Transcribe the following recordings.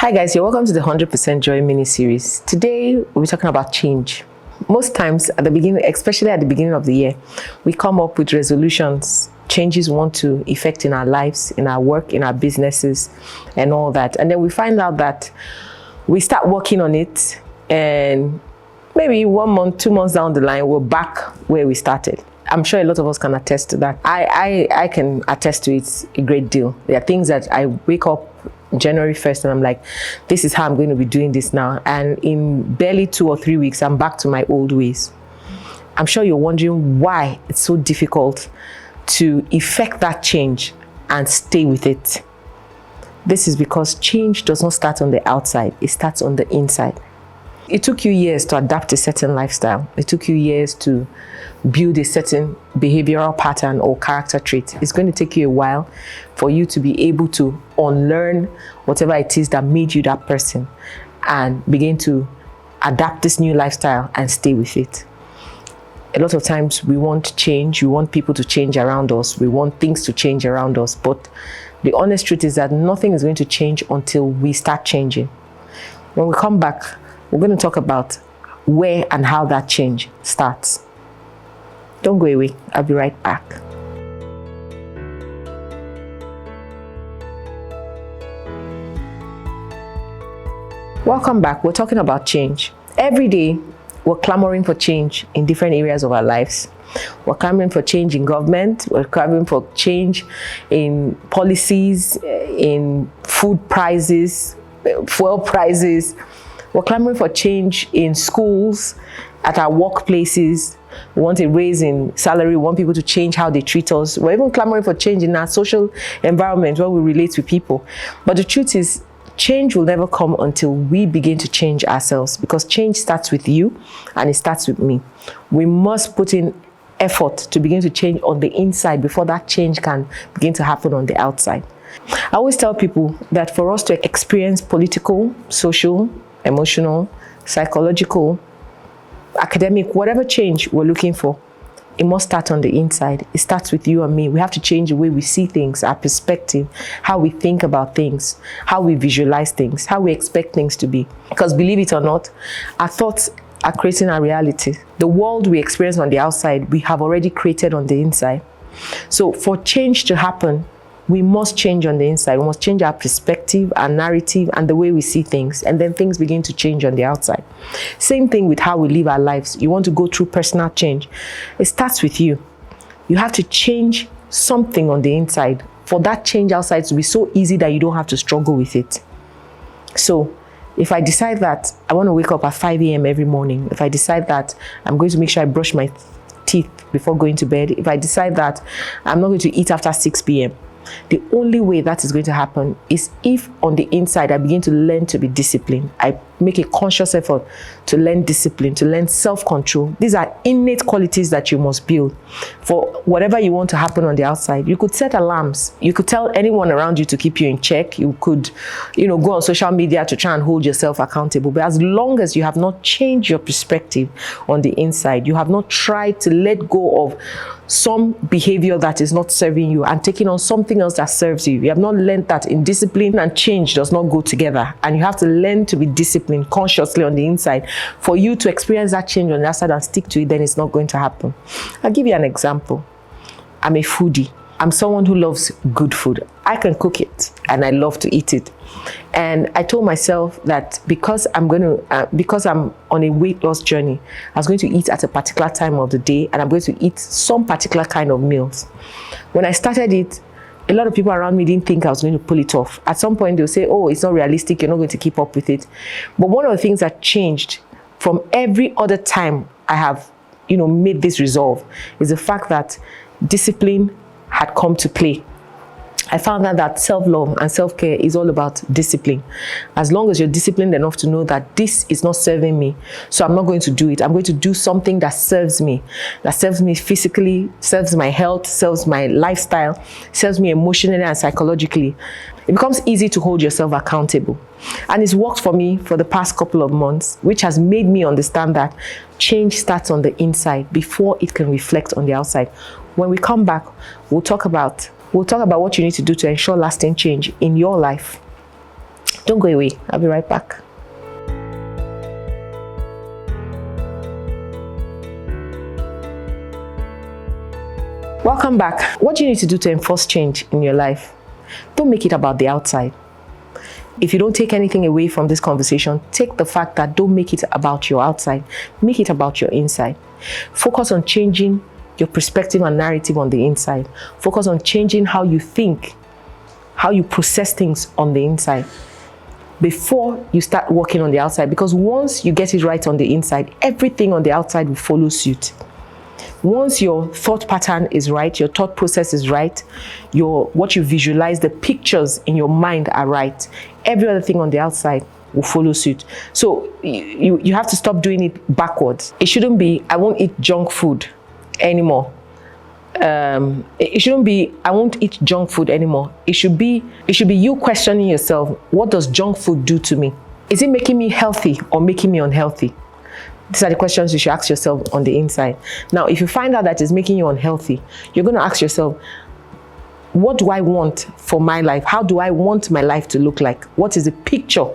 Hi guys, you're welcome to the 100% Joy mini series. Today we'll be talking about change. Most times at the beginning, especially at the beginning of the year, we come up with resolutions, changes we want to effect in our lives, in our work, in our businesses, and all that. And then we find out that we start working on it, and maybe 1 month, 2 months down the line, we're back where we started. I'm sure a lot of us can attest to that. I can attest to it a great deal. There are things that I wake up January 1st and I'm like, this is how I'm going to be doing this now. And in barely 2 or 3 weeks, I'm back to my old ways. I'm sure you're wondering why it's so difficult to effect that change and stay with it. This is because change does not start on the outside, it starts on the inside. It took you years to adapt a certain lifestyle. It took you years to build a certain behavioral pattern or character trait. It's going to take you a while for you to be able to unlearn whatever it is that made you that person and begin to adapt this new lifestyle and stay with it. A lot of times we want change, we want people to change around us, we want things to change around us, but the honest truth is that nothing is going to change until we start changing. When we come back, we're going to talk about where and how that change starts. Don't go away. I'll be right back. Welcome back. We're talking about change. Every day, we're clamoring for change in different areas of our lives. We're clamoring for change in government. We're clamoring for change in policies, in food prices, fuel prices. We're clamoring for change in schools, at our workplaces. We want a raise in salary. We want people to change how they treat us. We're even clamoring for change in our social environment where we relate with people. But the truth is, change will never come until we begin to change ourselves, because change starts with you and it starts with me. We must put in effort to begin to change on the inside before that change can begin to happen on the outside. I always tell people that for us to experience political, social, emotional, psychological, academic, whatever change we're looking for, it must start on the inside. It starts with you and me. We have to change the way we see things, our perspective, how we think about things, how we visualize things, how we expect things to be. Because believe it or not, our thoughts are creating our reality. The world we experience on the outside, we have already created on the inside. So for change to happen, we must change on the inside. We must change our perspective, our narrative, and the way we see things. And then things begin to change on the outside. Same thing with how we live our lives. You want to go through personal change. It starts with you. You have to change something on the inside for that change outside to be so easy that you don't have to struggle with it. So if I decide that I want to wake up at 5 a.m. every morning, if I decide that I'm going to make sure I brush my teeth before going to bed, if I decide that I'm not going to eat after 6 p.m., the only way that is going to happen is if on the inside I begin to learn to be disciplined. I make a conscious effort to learn discipline, to learn self-control. These are innate qualities that you must build for whatever you want to happen on the outside. You could set alarms. You could tell anyone around you to keep you in check. You could, go on social media to try and hold yourself accountable. But as long as you have not changed your perspective on the inside, you have not tried to let go of some behavior that is not serving you and taking on something else that serves you. You have not learned that in discipline and change does not go together. And you have to learn to be disciplined consciously on the inside for you to experience that change on the outside and stick to it. Then it's not going to happen. I'll give you an example. I'm a foodie. I'm someone who loves good food. I can cook it and I love to eat it. And I told myself that because I'm on a weight loss journey, I was going to eat at a particular time of the day and I'm going to eat some particular kind of meals. When I started it, a lot of people around me didn't think I was going to pull it off. At some point they'll say, oh, it's not realistic, you're not going to keep up with it. But one of the things that changed from every other time I have, made this resolve is the fact that discipline had come to play. I found out that self-love and self-care is all about discipline. As long as you're disciplined enough to know that this is not serving me, so I'm not going to do it. I'm going to do something that serves me physically, serves my health, serves my lifestyle, serves me emotionally and psychologically. It becomes easy to hold yourself accountable. And it's worked for me for the past couple of months, which has made me understand that change starts on the inside before it can reflect on the outside. When we come back, we'll talk about what you need to do to ensure lasting change in your life. Don't go away. I'll be right back. Welcome back. What do you need to do to enforce change in your life? Don't make it about the outside. If you don't take anything away from this conversation, take the fact that don't make it about your outside. Make it about your inside. Focus on changing your perspective and narrative on the inside. Focus on changing how you think, how you process things on the inside before you start working on the outside. Because once you get it right on the inside, everything on the outside will follow suit. Once your thought pattern is right, your thought process is right, what you visualize, the pictures in your mind are right, every other thing on the outside will follow suit. So you have to stop doing it backwards. It shouldn't be, I won't eat junk food anymore. It shouldn't be, I won't eat junk food anymore. It should be you questioning yourself, what does junk food do to me? Is it making me healthy or making me unhealthy? These are the questions you should ask yourself on the inside. Now, if you find out that it's making you unhealthy, you're going to ask yourself, what do I want for my life? How do I want my life to look like? What is the picture,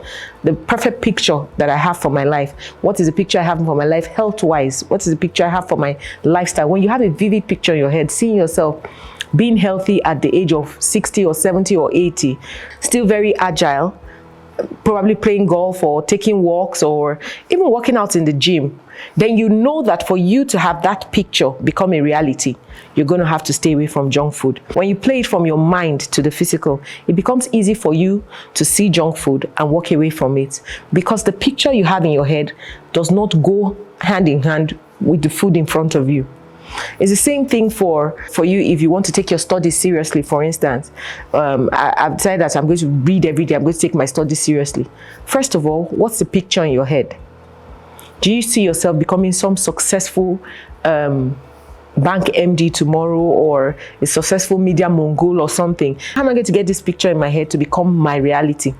the perfect picture that I have for my life? What is the picture I have for my life health-wise? What is the picture I have for my lifestyle? When you have a vivid picture in your head, seeing yourself being healthy at the age of 60 or 70 or 80, still very agile, probably playing golf or taking walks or even working out in the gym, then you know that for you to have that picture become a reality, you're going to have to stay away from junk food. When you play it from your mind to the physical, it becomes easy for you to see junk food and walk away from it, because the picture you have in your head does not go hand in hand with the food in front of you. It's the same thing for you if you want to take your studies seriously. For instance, I've decided that I'm going to read every day. I'm going to take my studies seriously. First of all, what's the picture in your head? Do you see yourself becoming some successful bank MD tomorrow, or a successful media mogul or something? How am I going to get this picture in my head to become my reality?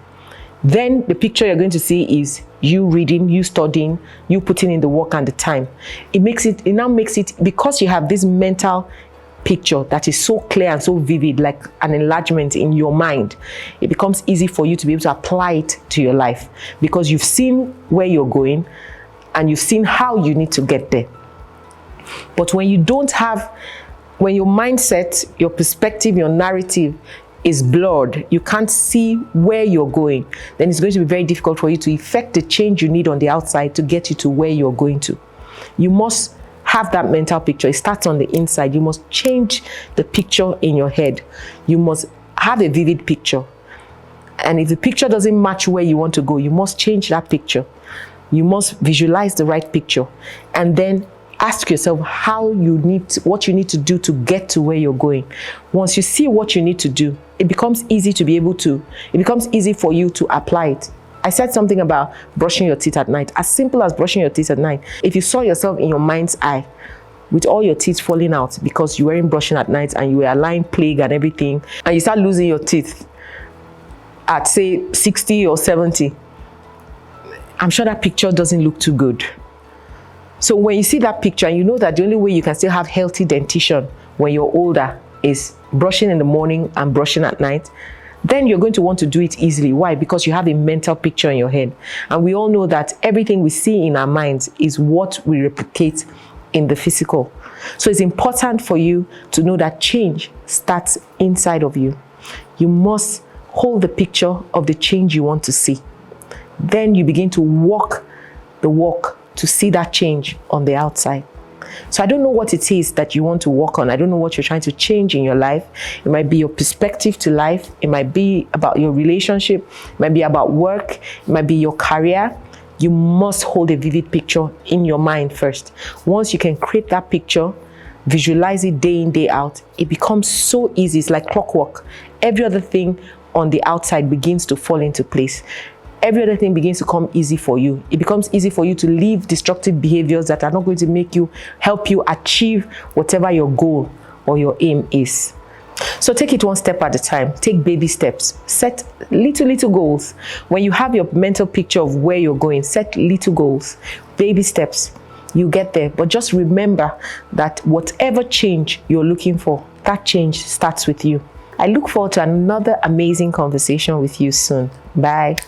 Then the picture you're going to see is you reading, you studying, you putting in the work and the time. It now makes it, because you have this mental picture that is so clear and so vivid, like an enlargement in your mind, it becomes easy for you to be able to apply it to your life, because you've seen where you're going and you've seen how you need to get there. But when you don't have, when your mindset, your perspective, your narrative is blurred, you can't see where you're going, then it's going to be very difficult for you to effect the change you need on the outside to get you to where you're going to. You must have that mental picture. It starts on the inside. You must change the picture in your head. You must have a vivid picture. And if the picture doesn't match where you want to go, you must change that picture. You must visualize the right picture. And then ask yourself what you need to do to get to where you're going. Once you see what you need to do, it becomes easy for you to apply it. I said something about brushing your teeth at night. As simple as brushing your teeth at night. If you saw yourself in your mind's eye with all your teeth falling out because you weren't brushing at night and you were allowing plague and everything, and you start losing your teeth at, say, 60 or 70, I'm sure that picture doesn't look too good. So when you see that picture and you know that the only way you can still have healthy dentition when you're older is brushing in the morning and brushing at night, then you're going to want to do it easily. Why? Because you have a mental picture in your head. And we all know that everything we see in our minds is what we replicate in the physical. So it's important for you to know that change starts inside of you. You must hold the picture of the change you want to see. Then you begin to walk the walk to see that change on the outside. So I don't know what it is that you want to work on. I don't know what you're trying to change in your life. It might be your perspective to life. It might be about your relationship. It might be about work. It might be your career. You must hold a vivid picture in your mind first. Once you can create that picture, visualize it day in, day out, it becomes so easy. It's like clockwork. Every other thing on the outside begins to fall into place. Every other thing begins to come easy for you. It becomes easy for you to leave destructive behaviors that are not going to help you achieve whatever your goal or your aim is. So take it one step at a time. Take baby steps. Set little goals. When you have your mental picture of where you're going, set little goals. Baby steps. You get there. But just remember that whatever change you're looking for, that change starts with you. I look forward to another amazing conversation with you soon. Bye.